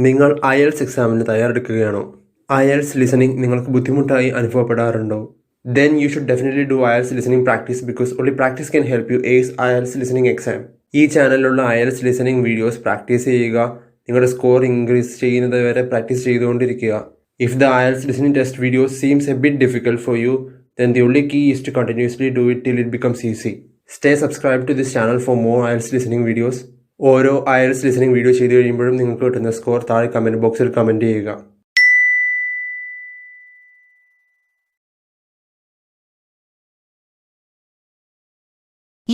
നിങ്ങൾ IELTS എക്സാമിന് തയ്യാറെടുക്കുകയാണോ? IELTS listening നിങ്ങൾക്ക് ബുദ്ധിമുട്ടായി അനുഭവപ്പെടാറുണ്ടോ? Then you should definitely do IELTS listening practice because only practice can help you ace IELTS listening exam. ഈ ചാനലിലുള്ള IELTS listening videos practice ചെയ്യുക, നിങ്ങളുടെ score increase ചെയ്യുന്നത് വരെ പ്രാക്ടീസ് ചെയ്തുകൊണ്ടിരിക്കുക. If the IELTS listening test video seems a bit difficult for you, then the only key is to continuously do it till it becomes easy. Stay subscribed to this channel for more IELTS listening videos. ഓരോ IELTS listening video ചെയ്ത് കഴിയുമ്പോഴും നിങ്ങൾക്ക് കിട്ടുന്ന score താഴെ comment ബോക്സിൽ comment ചെയ്യുക.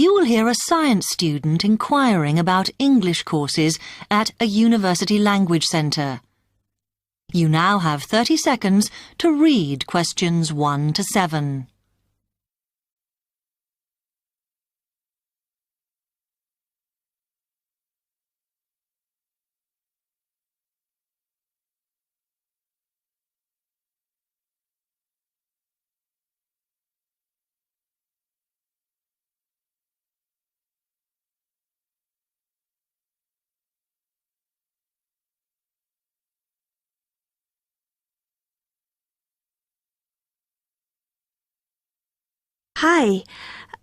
You will hear a science student inquiring about English courses at a university language centre. You now have 30 seconds to read questions 1 to 7. Hi,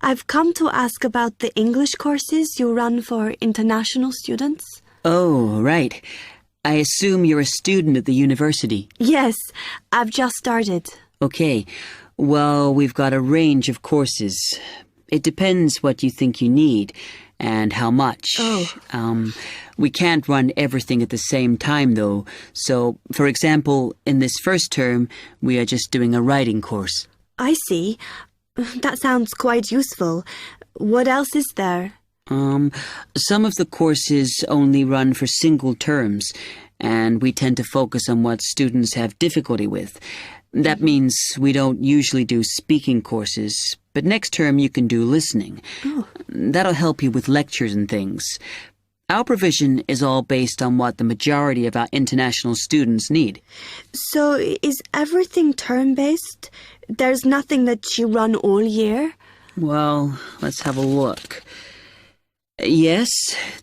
I've come to ask about the English courses you run for international students. Oh, right. I assume you're a student at the university. Yes, I've just started. Okay. Well, we've got a range of courses. It depends what you think you need and how much. Oh. We can't run everything at the same time, though. So, for example, in this first term, we are just doing a writing course. I see. That sounds quite useful. What else is there? Some of the courses only run for single terms, and we tend to focus on what students have difficulty with. That means we don't usually do speaking courses, but next term you can do listening. Oh. That'll help you with lectures and things. Our provision is all based on what the majority of our international students need. So, is everything term-based? There's nothing that you run all year? Well, let's have a look. Yes,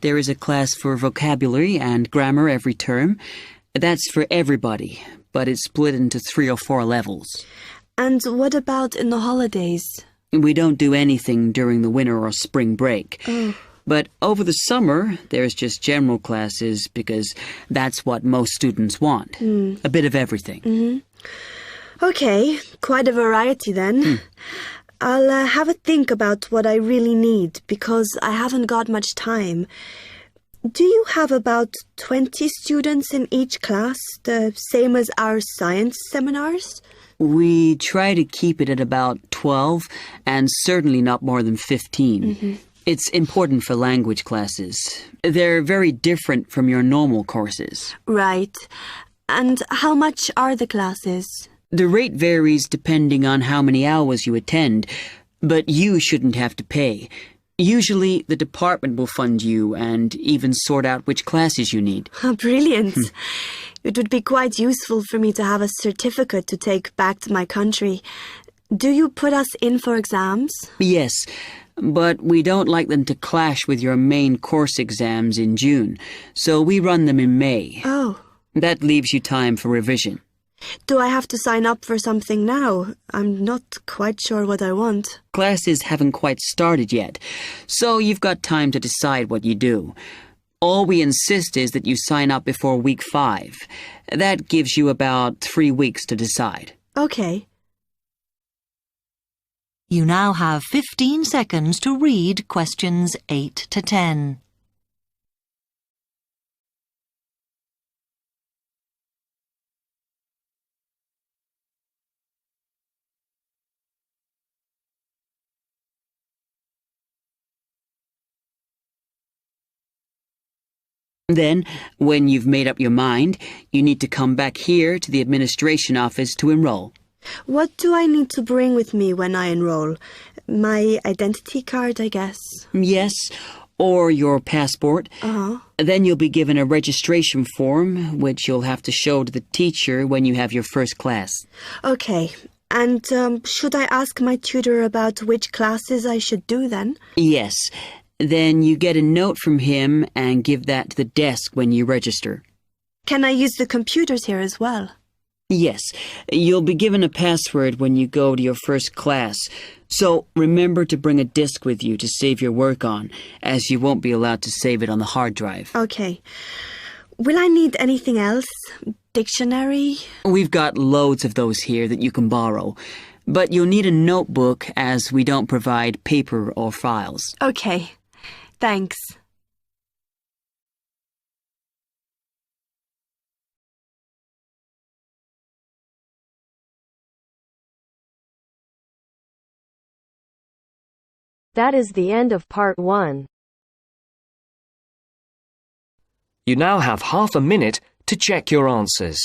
there is a class for vocabulary and grammar every term. That's for everybody, but it's split into 3 or 4 levels. And what about in the holidays? We don't do anything during the winter or spring break. Oh. But over the summer, there's just general classes because that's what most students want. A bit of everything. Okay, quite a variety then. I'll have a think about what I really need because I haven't got much time. Do you have about 20 students in each class, the same as our science seminars? We try to keep it at about 12 and certainly not more than 15. It's important for language classes. They're very different from your normal courses. Right. And how much are the classes? The rate varies depending on how many hours you attend, but you shouldn't have to pay. Usually, the department will fund you and even sort out which classes you need. Brilliant. It would be quite useful for me to have a certificate to take back to my country. Do you put us in for exams? Yes, but we don't like them to clash with your main course exams in June, so we run them in May. Oh. That leaves you time for revision. Do I have to sign up for something now? I'm not quite sure what I want. Classes haven't quite started yet, so you've got time to decide what you do. All we insist is that you sign up before week 5. That gives you about 3 weeks to decide. Okay. You now have 15 seconds to read questions 8 to 10. Then, when you've made up your mind, you need to come back here to the administration office to enroll. What do I need to bring with me when I enroll? My identity card, I guess. Yes, or your passport. Then you'll be given a registration form, which you'll have to show to the teacher when you have your first class. Okay. And should I ask my tutor about which classes I should do then? Yes. Then you get a note from him and give that to the desk when you register. Can I use the computers here as well? Yes, you'll be given a password when you go to your first class. So remember to bring a disk with you to save your work on, as you won't be allowed to save it on the hard drive. Okay. Will I need anything else? Dictionary? We've got loads of those here that you can borrow. But you'll need a notebook as we don't provide paper or files. Okay. Thanks. That is the end of part 1. You now have half a minute to check your answers.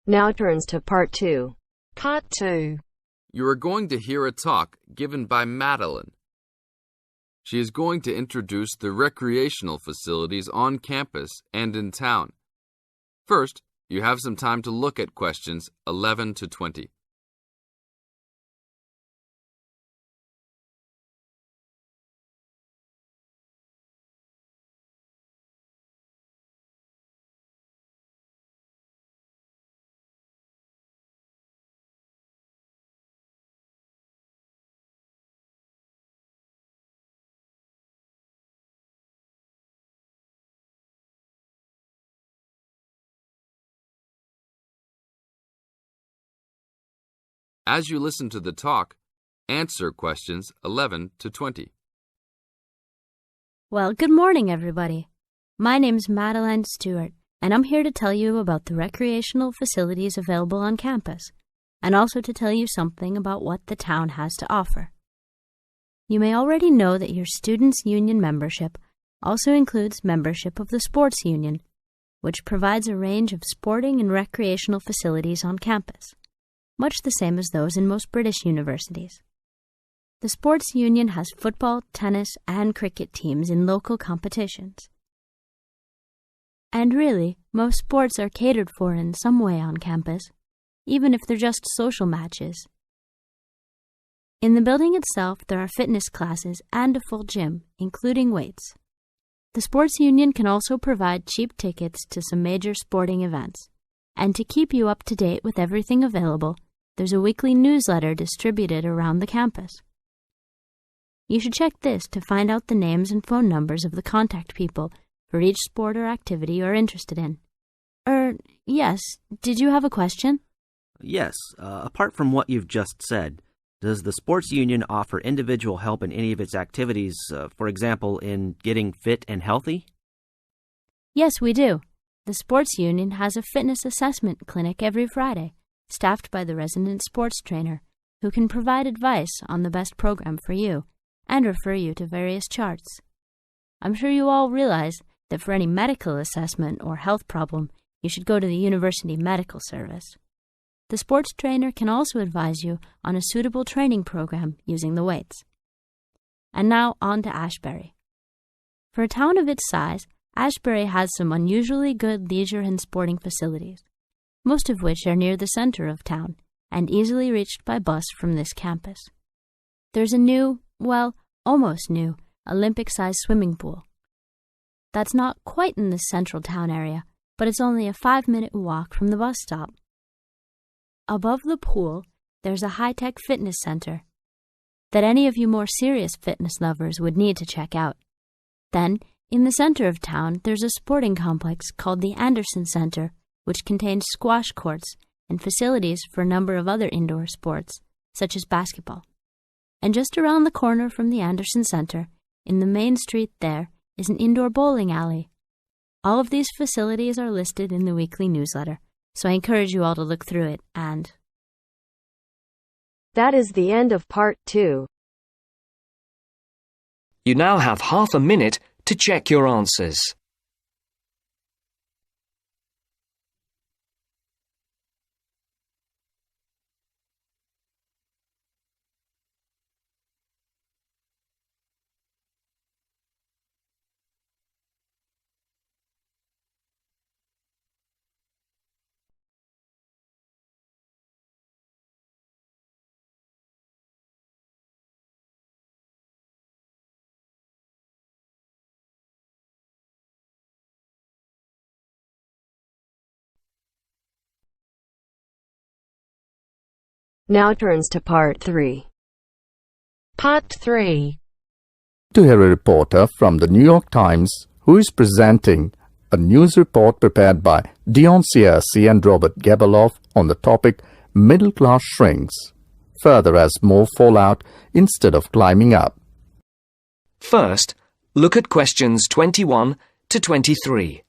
Now turns to part 2. Part 2. You are going to hear a talk given by Madeline. She is going to introduce the recreational facilities on campus and in town. First, you have some time to look at questions 11 to 20. As you listen to the talk, answer questions 11 to 20. Well, good morning, everybody. My name's Madeline Stewart, and I'm here to tell you about the recreational facilities available on campus, and also to tell you something about what the town has to offer. You may already know that your Students' Union membership also includes membership of the Sports Union, which provides a range of sporting and recreational facilities on campus, much the same as those in most British universities. The Sports Union has football, tennis, and cricket teams in local competitions. And really, most sports are catered for in some way on campus, even if they're just social matches. In the building itself, there are fitness classes and a full gym, including weights. The Sports Union can also provide cheap tickets to some major sporting events. And to keep you up to date with everything available, there's a weekly newsletter distributed around the campus. You should check this to find out the names and phone numbers of the contact people for each sport or activity you're interested in. Yes, did you have a question? Yes, apart from what you've just said, does the Sports Union offer individual help in any of its activities, for example, in getting fit and healthy? Yes, we do. The Sports Union has a fitness assessment clinic every Friday, staffed by the resident sports trainer, who can provide advice on the best program for you and refer you to various charts. I'm sure you all realize that for any medical assessment or health problem, you should go to the University Medical Service. The sports trainer can also advise you on a suitable training program using the weights. And now on to Ashbury. For a town of its size, Ashbury has some unusually good leisure and sporting facilities, most of which are near the center of town and easily reached by bus from this campus. There's a new, well, almost new, Olympic-sized swimming pool. That's not quite in the central town area, but it's only a 5-minute walk from the bus stop. Above the pool, there's a high-tech fitness center that any of you more serious fitness lovers would need to check out. Then, in the center of town, there's a sporting complex called the Anderson Center, which contains squash courts and facilities for a number of other indoor sports, such as basketball. And just around the corner from the Anderson Center, in the main street there, is an indoor bowling alley. All of these facilities are listed in the weekly newsletter, so I encourage you all to look through it and... That is the end of part 2. You now have half a minute to check your answers. Now turns to Part 3. Part 3. To hear a reporter from the New York Times who is presenting a news report prepared by Dion Searcy and Robert Gebeloff on the topic Middle Class Shrinks. Further as more fall out instead of climbing up. First, look at questions 21 to 23.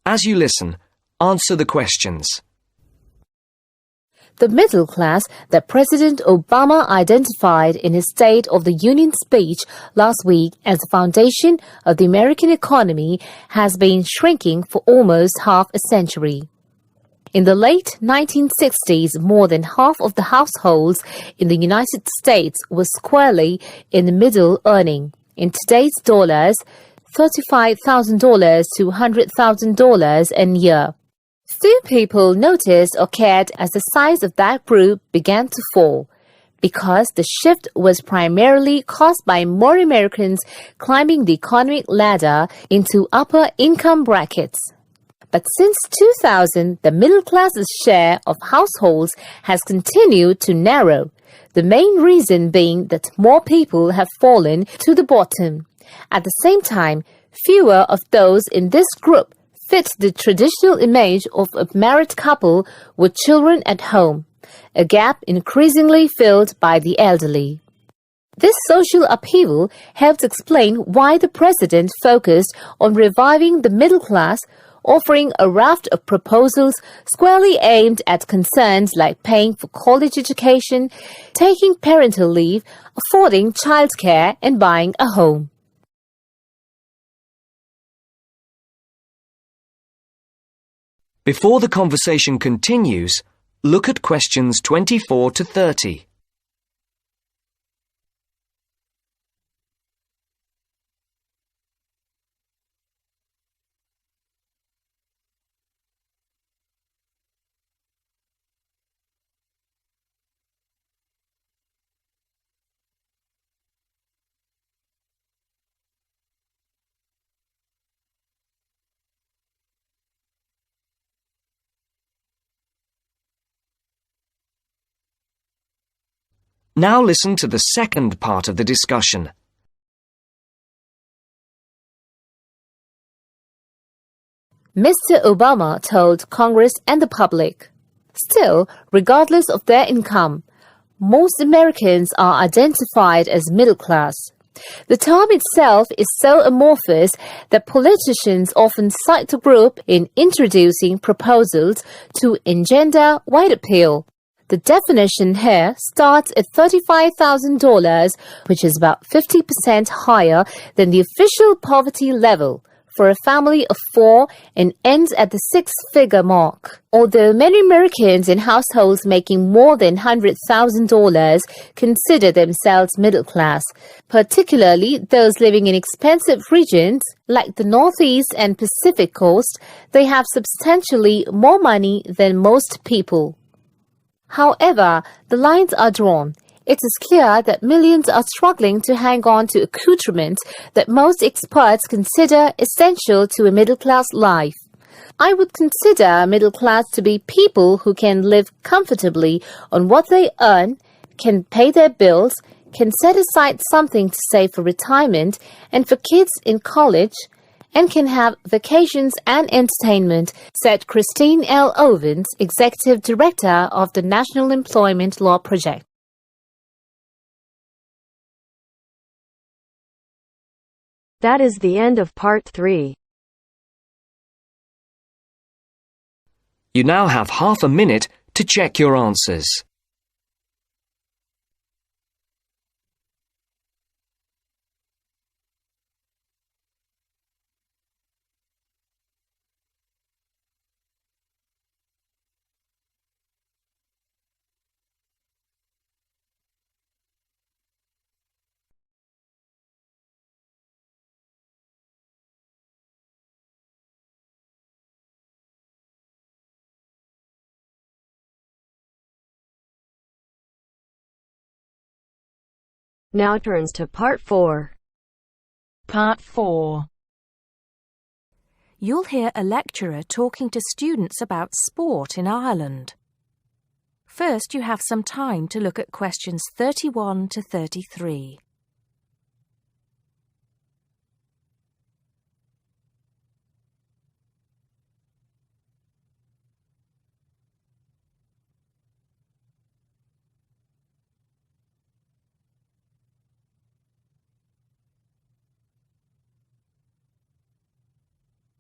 As you listen, answer the questions. The middle class that President Obama identified in his State of the Union speech last week as the foundation of the American economy has been shrinking for almost half a century. In the late 1960s, more than half of the households in the United States were squarely in the middle, earning, in today's dollars, $35,000 to $100,000 a year. Few people noticed or cared as the size of that group began to fall, because the shift was primarily caused by more Americans climbing the economic ladder into upper income brackets. But since 2000, the middle class's share of households has continued to narrow, the main reason being that more people have fallen to the bottom. At the same time, fewer of those in this group fit the traditional image of a married couple with children at home, a gap increasingly filled by the elderly. This social upheaval helps explain why the president focused on reviving the middle class, offering a raft of proposals squarely aimed at concerns like paying for college education, taking parental leave, affording childcare, and buying a home. Before the conversation continues, look at questions 24 to 30. Now listen to the second part of the discussion. Mr. Obama told Congress and the public, still, regardless of their income, most Americans are identified as middle class. The term itself is so amorphous that politicians often cite the group in introducing proposals to engender wide appeal. The definition here starts at $35,000, which is about 50% higher than the official poverty level for a family of 4 and ends at the 6-figure mark. Although many Americans in households making more than $100,000 consider themselves middle class, particularly those living in expensive regions like the Northeast and Pacific Coast, they have substantially more money than most people. However, the lines are drawn. It is clear that millions are struggling to hang on to accoutrements that most experts consider essential to a middle-class life. I would consider middle class to be people who can live comfortably on what they earn, can pay their bills, can set aside something to save for retirement and for kids in college, and can have vacations and entertainment, said Christine L. Owens, Executive Director of the National Employment Law Project. That is the end of part 3. You now have half a minute to check your answers. Now turns to part 4. Part 4. You'll hear a lecturer talking to students about sport in Ireland. First, you have some time to look at questions 31 to 33.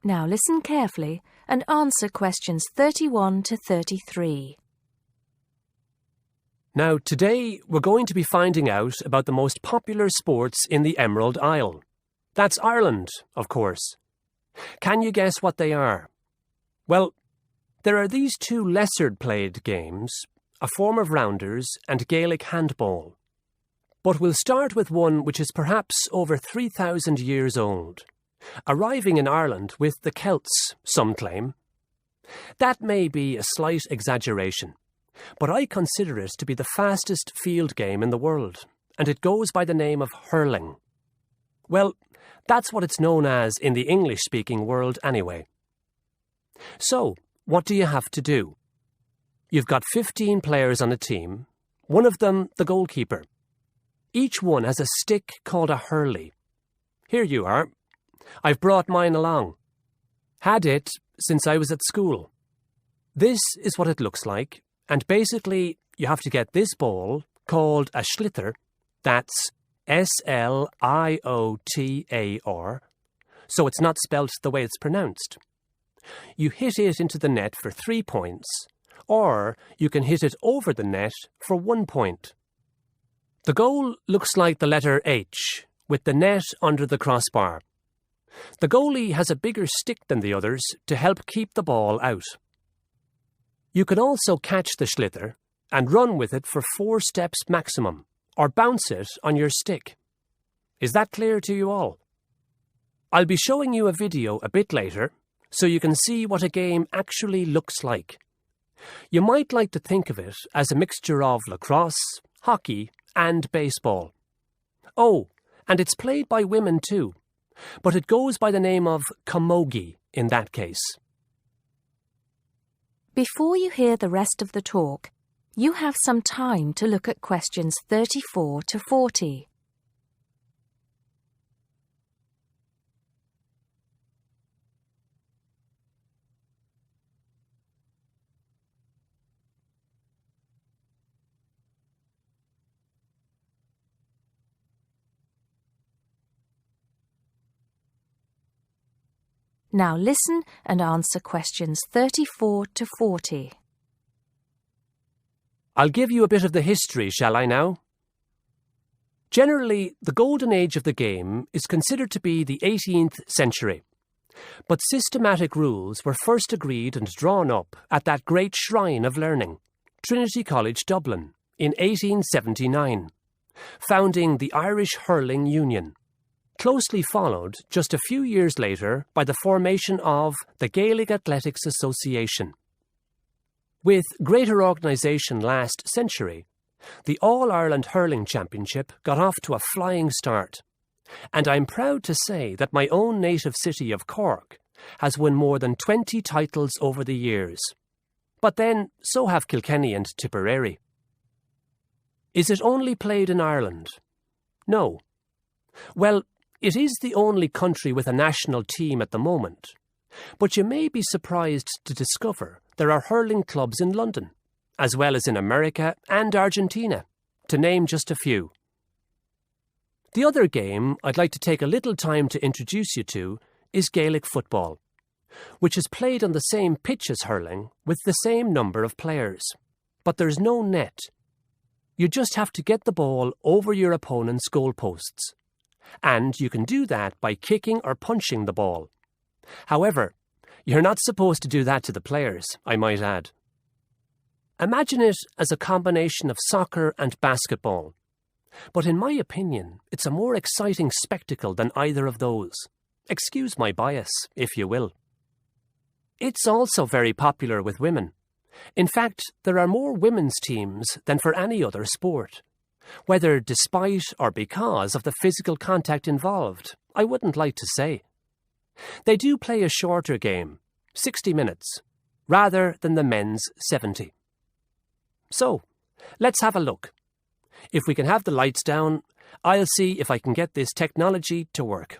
Now listen carefully and answer questions 31 to 33. Now, today we're going to be finding out about the most popular sports in the Emerald Isle. That's Ireland, of course. Can you guess what they are? Well, there are these two lesser-played games, a form of rounders and Gaelic handball. But we'll start with one which is perhaps over 3,000 years old, arriving in Ireland with the Celts, some claim. That may be a slight exaggeration, but I consider it to be the fastest field game in the world, and it goes by the name of hurling. Well, that's what it's known as in the English-speaking world anyway. So, what do you have to do? You've got 15 players on a team, one of them the goalkeeper. Each one has a stick called a hurley. Here you are. I've brought mine along. Had it since I was at school. This is what it looks like, and basically you have to get this ball, called a sliotar, that's S-L-I-O-T-A-R, so it's not spelt the way it's pronounced. You hit it into the net for 3 points, or you can hit it over the net for 1 point. The goal looks like the letter H, with the net under the crossbar. The goalie has a bigger stick than the others to help keep the ball out. You can also catch the sliotar and run with it for 4 steps maximum, or bounce it on your stick. Is that clear to you all? I'll be showing you a video a bit later, so you can see what a game actually looks like. You might like to think of it as a mixture of lacrosse, hockey, and baseball. Oh, and it's played by women too, but it goes by the name of camogie in that case. Before you hear the rest of the talk, you have some time to look at questions 34 to 40. Now listen and answer questions 34 to 40. I'll give you a bit of the history, shall I now? Generally, the golden age of the game is considered to be the 18th century. But systematic rules were first agreed and drawn up at that great shrine of learning, Trinity College, Dublin, in 1879, founding the Irish Hurling Union. Closely followed just a few years later by the formation of the Gaelic Athletics Association. With greater organisation last century, the All-Ireland Hurling Championship got off to a flying start, and I'm proud to say that my own native city of Cork has won more than 20 titles over the years. But then, so have Kilkenny and Tipperary. Is it only played in Ireland? No. Well, it is the only country with a national team at the moment. But you may be surprised to discover there are hurling clubs in London, as well as in America and Argentina, to name just a few. The other game I'd like to take a little time to introduce you to is Gaelic football, which is played on the same pitch as hurling with the same number of players. But there's no net. You just have to get the ball over your opponent's goalposts. And you can do that by kicking or punching the ball. However, you're not supposed to do that to the players, I might add. Imagine it as a combination of soccer and basketball. But in my opinion, it's a more exciting spectacle than either of those. Excuse my bias, if you will. It's also very popular with women. In fact, there are more women's teams than for any other sport. Whether despite or because of the physical contact involved, I wouldn't like to say. They do play a shorter game, 60 minutes, rather than the men's 70. So, let's have a look. If we can have the lights down, I'll see if I can get this technology to work.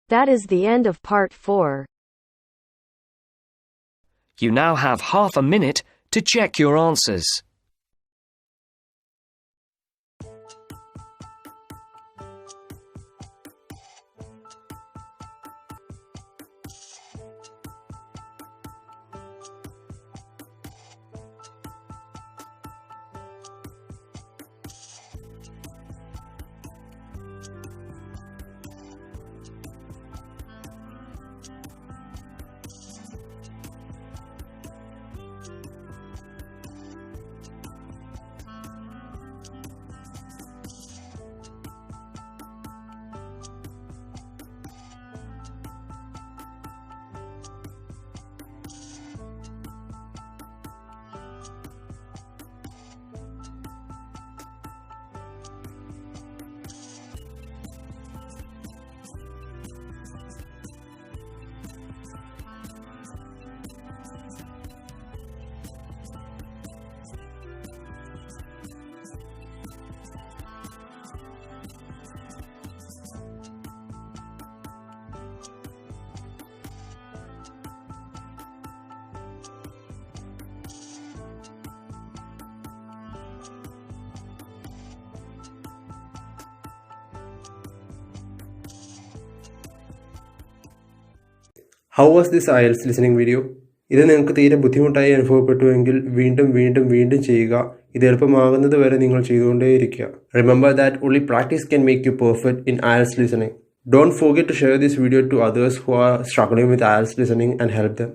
That is the end of part 4. You now have half a minute to check your answers. How was this IELTS listening video? ഇത് നിങ്ങൾക്ക് തീരെ ബുദ്ധിമുട്ടായി അനുഭവപ്പെട്ടുവെങ്കിൽ വീണ്ടും ചെയ്യുക. ഇത് എളുപ്പമാകുന്നത് വരെ നിങ്ങൾ ചെയ്തുകൊണ്ടേയിരിക്കുക. Remember that only practice can make you perfect in IELTS listening. Don't forget to share this video to others who are struggling with IELTS listening and help them.